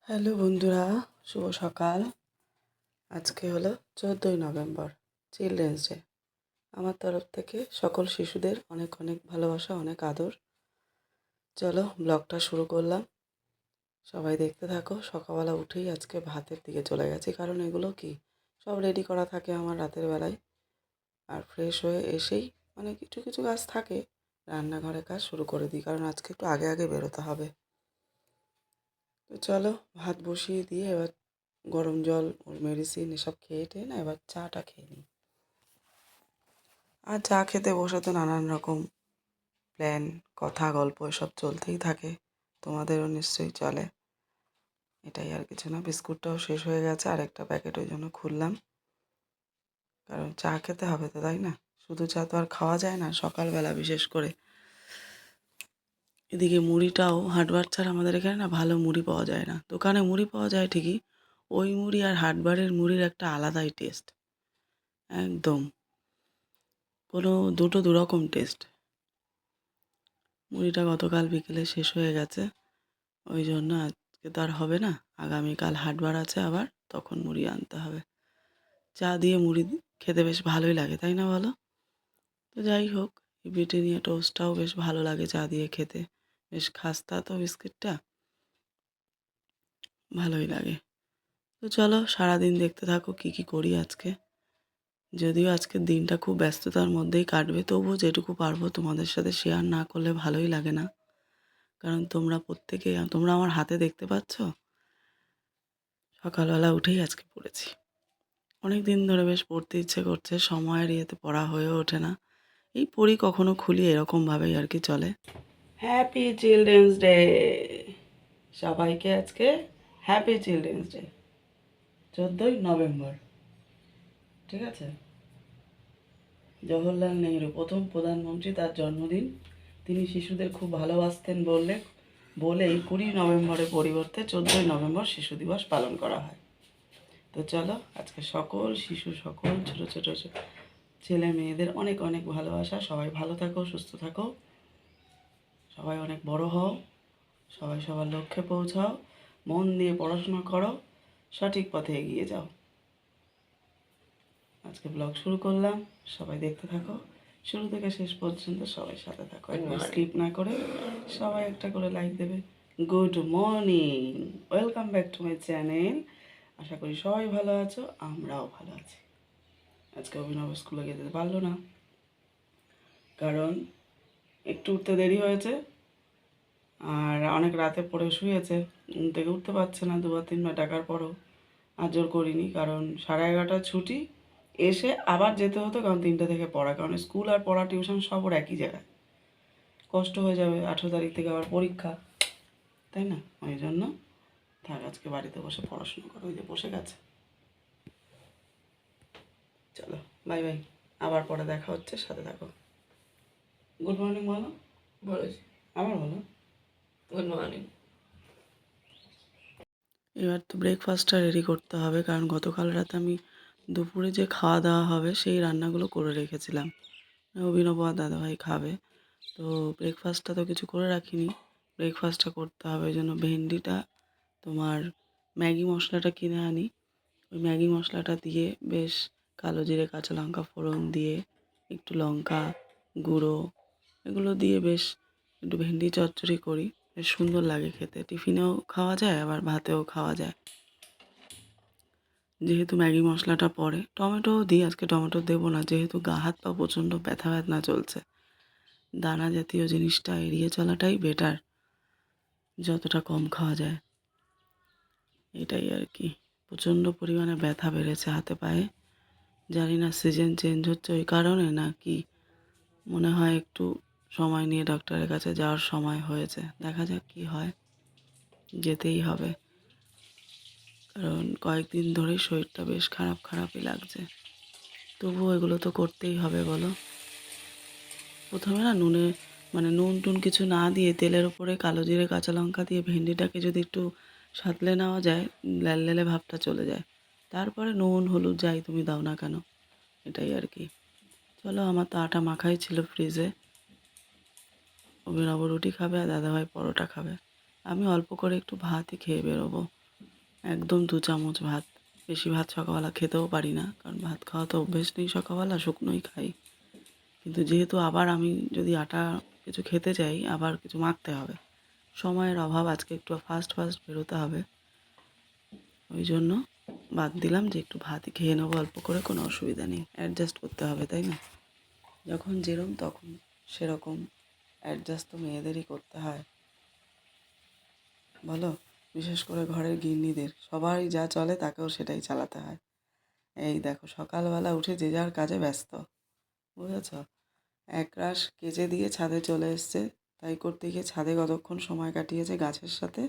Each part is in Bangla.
হ্যালো বন্ধুরা, শুভ সকাল। আজকে হলো 14ই নভেম্বর, চিলড্রেন্স ডে। আমার তরফ থেকে সকল শিশুদের অনেক অনেক ভালোবাসা, অনেক আদর। চলো ব্লগটা শুরু করলাম, সবাই দেখতে থাকো। সকালবেলা উঠেই আজকে ভাতের দিকে চলে গেছি, কারণ এগুলো কি সব রেডি করা থাকে আমার রাতের বেলায়। আর ফ্রেশ হয়ে এসেই কিছু কিছু কাজ থাকে, রান্নাঘরে কাজ শুরু করে দিই, কারণ আজকে একটু আগে আগে বেরোতে হবে। তো চলো ভাত বসিয়ে দিয়ে এবার গরম জল, ওর মেডিসিন এসব খেয়ে টেয়ে না এবার চাটা খেয়ে নিই। আর চা খেতে বসে তো নানান রকম প্ল্যান, কথা, গল্প এসব চলতেই থাকে। তোমাদেরও নিশ্চয়ই চলে। এটাই আর কিছু না। বিস্কুটটাও শেষ হয়ে গেছে, আর একটা প্যাকেট ওই জন্য খুললাম, কারণ চা খেতে হবে তো, তাই না? শুধু চা তো আর খাওয়া যায় না সকালবেলা বিশেষ করে। এদিকে মুড়িটাও হাটবার ছাড়া আমাদের এখানে না ভালো মুড়ি পাওয়া যায় না। দোকানে মুড়ি পাওয়া যায় ঠিকই, ওই মুড়ি আর হাটবারের মুড়ির একটা আলাদাই টেস্ট। একদম দুটো দুরকম টেস্ট। মুড়িটা গতকাল বিকেলে শেষ হয়ে গেছে, ওই জন্য আজকে তো আর হবে না। আগামীকাল হাটবার আছে আবার, তখন মুড়ি আনতে হবে। চা দিয়ে মুড়ি খেতে বেশ ভালোই লাগে, তাই না বলো? তো যাই হোক, এই ব্রিটানিয়া টোস্টটাও বেশ ভালো লাগে চা দিয়ে খেতে। বেশ খাস্তা তো বিস্কিটটা, ভালোই লাগে। তো চলো সারাদিন দেখতে থাকো কী কী করি আজকে। যদিও আজকের দিনটা খুব ব্যস্ততার মধ্যেই কাটবে, তবুও যেটুকু পারবো তোমাদের সাথে শেয়ার না করলে ভালোই লাগে না। কারণ তোমরা আমার হাতে দেখতে পাচ্ছ, সকালবেলা উঠেই আজকে পড়েছি। অনেক দিন ধরে বেশ পড়তে ইচ্ছে করছে, সময়ের ইয়েতে পড়া হয়ে ওঠে না। এই পড়ি কখনো খুলি, এরকমভাবেই আর কি চলে। হ্যাপি চিলড্রেন্স ডে সবাইকে, আজকে হ্যাপি চিলড্রেন্স ডে, 14ই নভেম্বর। ঠিক আছে, জওহরলাল নেহরু প্রথম প্রধানমন্ত্রী, তার জন্মদিন। তিনি শিশুদের খুব ভালোবাসতেন বলেই 20 নভেম্বরের পরিবর্তে 14ই নভেম্বর শিশু দিবস পালন করা হয়। তো চলো আজকে সকল শিশু, সকল ছোট ছোট ছেলে মেয়েদের অনেক অনেক ভালোবাসা। সবাই ভালো থাকো, সুস্থ থাকো, সবাই অনেক বড় হও, সবাই সবার লক্ষ্যে পৌঁছাও, মন দিয়ে পড়াশোনা করো, সঠিক পথে এগিয়ে যাও। আজকে ব্লগ শুরু করলাম, সবাই দেখতে থাকো শুরু থেকে শেষ পর্যন্ত, সবাই সাথে থাকো, একবার স্কিপ না করে সবাই একটা করে লাইক দেবে। Good morning, welcome back to my channel. আশা করি সবাই ভালো আছো, আমরাও ভালো আছি। আজকে অভিনব স্কুলে যেতে পারলো না, কারণ একটু উঠতে দেরি হয়েছে, আর অনেক রাতে পড়ে শুয়েছে, ঘুম থেকে উঠতে পারছে না। 2-3বার ডাকার পরও আর জোর করিনি, কারণ 11:30 ছুটি, এসে আবার যেতে হতো, কারণ 3টে থেকে পড়া, কারণ স্কুল আর পড়া টিউশন সব ওর একই জায়গায়। কষ্ট হয়ে যাবে, 18 তারিখ থেকে আবার পরীক্ষা, তাই না? ওই জন্য থাক, আজকে বাড়িতে বসে পড়াশোনা করো। ওই যে বসে গেছে। চলো বাই বাই, আবার পরে দেখা হচ্ছে, সাথে থাকো। গুড মর্নিং বলো। বলেছি আবার বলো গুড মর্নিং। এবার তো ব্রেকফাস্টটা রেডি করতে হবে, কারণ গতকাল রাতে আমি দুপুরে যে খাওয়া দাওয়া হবে সেই রান্নাগুলো করে রেখেছিলাম। অভিনব আর দাদাভাই খাবে, তো ব্রেকফাস্টটা তো কিছু করে রাখিনি। ব্রেকফাস্টটা করতে হবে, ওই জন্য ভেন্ডিটা তোমার ম্যাগি মশলাটা কিনে আনি। ওই ম্যাগি মশলাটা দিয়ে বেশ কালো জিরে, কাঁচা লঙ্কা ফোড়ন দিয়ে, একটু লঙ্কা গুঁড়ো এগুলো দিয়ে বেশ একটু ভেন্ডি চচ্চড়ি করি। বেশ সুন্দর লাগে খেতে, টিফিনেও খাওয়া যায় আবার ভাতেও খাওয়া যায়। যেহেতু ম্যাগি মশলাটা পড়ে, টমেটোও দিই, আজকে টমেটো দেবো না, যেহেতু গা হাত পা প্রচণ্ড ব্যথা ব্যথা চলছে। দানা জাতীয় জিনিসটা এড়িয়ে চলাটাই বেটার, যতটা কম খাওয়া যায়। এটাই আর কি। প্রচণ্ড পরিমাণে ব্যথা বেড়েছে হাতে পায়ে, জানি না সিজন চেঞ্জ হচ্ছে ওই কারণে না কি। মনে হয় একটু সময় নিয়ে ডক্টরের কাছে যাওয়ার সময় হয়েছে, দেখা যাক কি হয়। যেতেই হবে, কারণ কয়েকদিন ধরেই শরীরটা বেশ খারাপ খারাপই লাগছে। তবুও এগুলো তো করতেই হবে বলো। প্রথমে না নুন টুন কিছু না দিয়ে তেলের উপরে কালো জিরে কাঁচা লঙ্কা দিয়ে ভেন্ডিটাকে যদি একটু সাঁতলে নেওয়া যায়, ল্যালে ভাবটা চলে যায়। তারপরে নুন হলুদ যাই তুমি দাও না কেন, এটাই আর কি। চলো, আমার তো আটা মাখাই ছিল ফ্রিজে। অভিনব রুটি খাবে আর দাদাভাই পরোটা খাবে, আমি অল্প করে একটু ভাতই খেয়ে বেরোবো। একদম 2 চামচ ভাত। বেশি ভাত সকালবেলা খেতেও পারি না, কারণ ভাত খাওয়া তো অভ্যেস নেই সকালবেলা, শুকনোই খাই। কিন্তু যেহেতু আবার আমি যদি আটা কিছু খেতে চাই, আবার কিছু মাখতে হবে। সময়ের অভাব, আজকে একটু ফাস্ট বেরোতে হবে। ওই জন্য বাদ দিলাম যে একটু ভাতই খেয়ে নেবো অল্প করে, কোনো অসুবিধা নেই। অ্যাডজাস্ট করতে হবে, তাই না? যখন যেরম তখন সেরকম। অ্যাডজাস্ট তো মেয়েদেরই করতে হয়, বলো? বিশেষ করে ঘরের গৃহিণীদের সবাই যা চলে তাকেও সেটাই চালাতে হয়। এই দেখো সকালবেলা উঠে যে যার কাজে ব্যস্ত, বুঝেছ? একরাশ কেচে দিয়ে ছাদে চলে এসছে। তাই করতে গিয়ে ছাদে কতক্ষণ সময় কাটিয়েছে গাছের সাথে,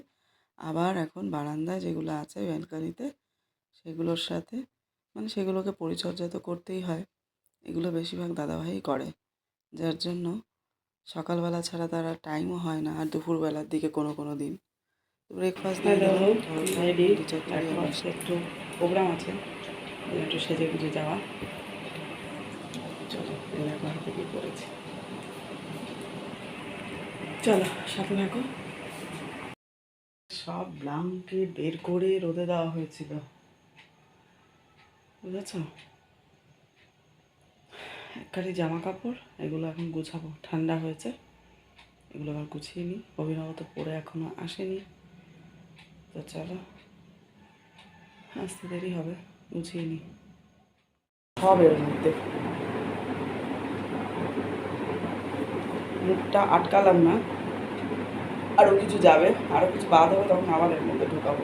আবার এখন বারান্দায় যেগুলো আছে ব্যালকনিতে সেগুলোর সাথে, মানে সেগুলোকে পরিচর্যা তো করতেই হয়। এগুলো বেশিরভাগ দাদাভাই করে, যার জন্য সকালবেলা ছাড়া তারা টাইমও হয় না, আর দুপুরবেলার দিকে কোনো দিন। তো ব্রেকফাস্ট দিয়ে দিলাম, পরোটা, রুটি, চচ্চড়ি, আর মিষ্টি। একটু প্রোগ্রাম আছে, একটু সেজে গুজে যাওয়া। চলো ডিনার বাড়িতে গিয়ে পড়েছি। চলো সাথে থাকো। সব ব্ল্যাঙ্কেট বের করে রোদে দেওয়া হয়েছিল, বুঝেছ? একখানি জামা কাপড়, এগুলো এখন গুছাবো। ঠান্ডা হয়েছে, এগুলো আবার গুছিয়ে নিই। অভিনব তো পরে এখনও আসেনি, তো চলো আসতে দেরি হবে, গুছিয়ে নিই। সব এর মধ্যে মুখটা আটকালাম না, আরও কিছু যাবে, আরও কিছু বাদ হবে, তখন আবার এর মধ্যে ঢোকাবো।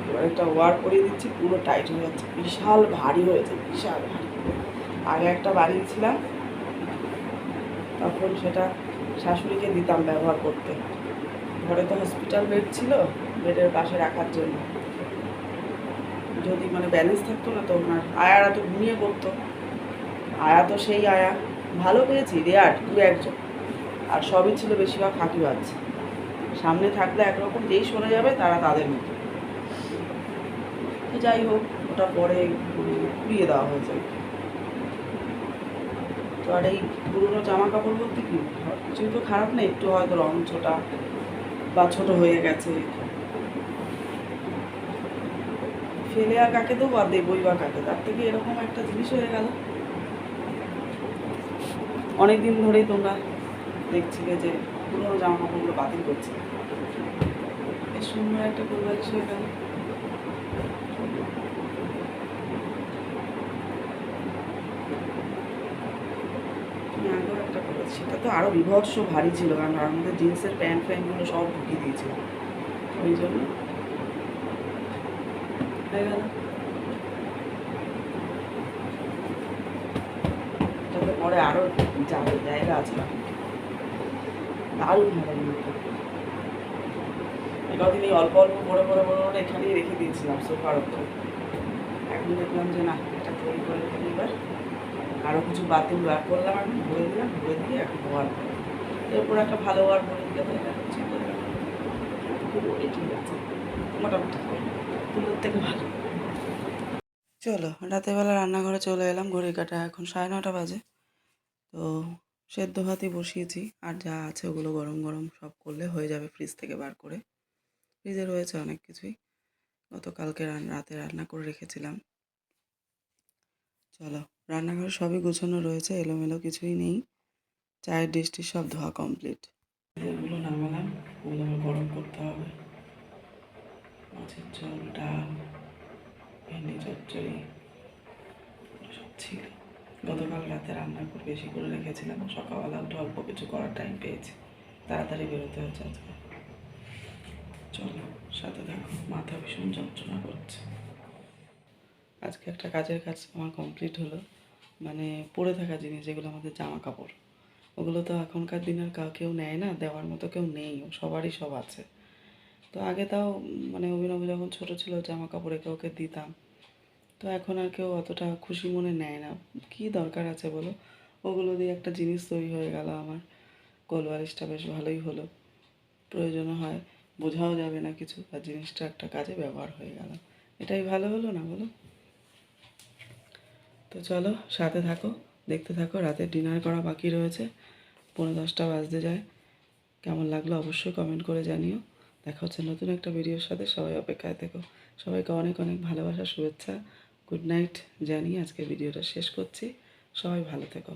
এবার একটা ওয়ার করিয়ে দিচ্ছি, পুরো টাইট হয়ে যাচ্ছে, বিশাল ভারী হয়েছে, বিশাল ভারী। আগে একটা বানিয়েছিলাম, তখন সেটা শাশুড়িকে দিতাম ব্যবহার করতে। ঘরে তো হসপিটাল বেড ছিল, বেডের পাশে রাখার জন্য। যদি মানে ব্যালেন্স থাকতো না তো ওনার আয়ারা তো ঘুমিয়ে পড়তো। আয়া তো সেই আয়া, ভালো পেয়েছি, রেয়ার 2-1 জন, আর সবই ছিল বেশিরভাগ ফাঁকিবাজ। সামনে থাকলে একরকম, যেই সরে যাবে তারা তাদের মতো। তো যাই হোক, ওটা পরে পুড়িয়ে দেওয়া হয়েছে। তো আর এই পুরোনো জামা কাপড় বলতে কি, কিছুই তো খারাপ নেই, একটু হয়তো রং ছোটা বা ছোট হয়ে গেছে, ফেলে আর কাকে দেবো, আর দেবই বা কাকে? তার থেকে এরকম একটা জিনিস হয়ে গেল। অনেক দিন ধরেই তোমরা দেখছিলে যে পুরোনো জামা কাপড়গুলো বাতিল করছে, বেশ সুন্দর একটা পরিবেশ হয়ে গেল। আমি আগেও একটা করেছি, সেটা তো আরও বিভৎস ভারী ছিল, কারণ তার মধ্যে জিন্সের প্যান্ট ফ্যান্টগুলো সব ঢুকিয়ে দিয়েছিল, ওই জন্য হয়ে গেল। যাতে পরে আরও জায়গা আছে, দারুণ হবে কিন্তু। কদিন এই অল্প অল্প বড় এখানেই রেখে দিয়েছিলাম সোফার ওপরে। এখন দেখলাম যে না, এটা তৈরি করে ফেলি এবার। আরও কিছু বাতিল বার করলাম, এখন ভরে দিলাম, ভরে দিয়ে এখন ওয়ার করে এরপর একটা ভালো ওয়ার ভরে দিলে তো এটা ঠিক হয়ে গেল। পুরোই ঠিক আছে, মোটামুটি পুজোর থেকে ভালো। চলো রাতেরবেলা রান্নাঘরে চলে এলাম, ঘড়ি কাটা এখন 9:30 বাজে। তো সেদ্ধ ভাতই বসিয়েছি, আর যা আছে ওগুলো গরম গরম সব করলে হয়ে যাবে, ফ্রিজ থেকে বার করে। ফ্রিজে রয়েছে অনেক কিছুই, গতকালকে রাতে রান্না করে রেখেছিলাম। চলো রান্নাঘরে সবই গোছানো রয়েছে, এলোমেলো কিছুই নেই। চায়ের ডিশটি সব ধোয়া কমপ্লিট। এগুলো নামালাম, ওগুলো আবার গরম করতে হবে। মাছের ঝোল, ডাল, ভেন্ডি চচ্চড়ি সব ছিল। গতকাল রাতে রান্না করে বেশি করে রেখেছিলাম, সকালবেলা উঠে অল্প কিছু করার টাইম পেয়েছি, তাড়াতাড়ি বেরোতে হয়েছে আজকে। চলো সাথে থাকো, মাথা ভীষণ যন্ত্রণা করছে। আজকে একটা কাজের কাজ আমার কমপ্লিট হলো, মানে পড়ে থাকা জিনিস যেগুলো আমাদের জামা কাপড়, ওগুলো তো এখনকার দিনের কেউ নেয় না, দেওয়ার মতো কেউ নেই, সবারই সব আছে। তো আগে তাও মানে অভিনব যখন ছোটো ছিল জামা কাপড় একে ওকে দিতাম, তো এখন আর কেউ অতটা খুশি মনে নেয় না। কী দরকার আছে বলো? ওগুলো দিয়ে একটা জিনিস তৈরি হয়ে গেল আমার, কোলবালিশটা বেশ ভালোই হলো, প্রয়োজনও হয়, বোঝাও যাবে না কিছু, আর জিনিসটা একটা কাজে ব্যবহার হয়ে গেল। এটাই ভালো হলো না বলো? তো চলো সাথে থাকো, দেখতে থাকো। রাতে ডিনার করা বাকি রয়েছে, 9:45 বাজতে যায়। কেমন লাগলো অবশ্যই কমেন্ট করে জানিও। দেখা হচ্ছে নতুন একটা ভিডিওর সাথে। সবাই অপেক্ষায় থেকো। সবাইকে অনেক অনেক ভালোবাসা, শুভেচ্ছা, গুড নাইট জানিয়ে আজকে ভিডিওটা শেষ করছি। সবাই ভালো থেকো।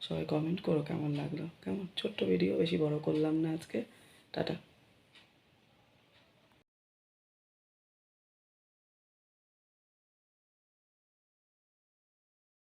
সবাই কমেন্ট করো কেমন লাগলো। কেমন ছোট্ট ভিডিও, বেশি বড় করলাম না আজকে। টাটা।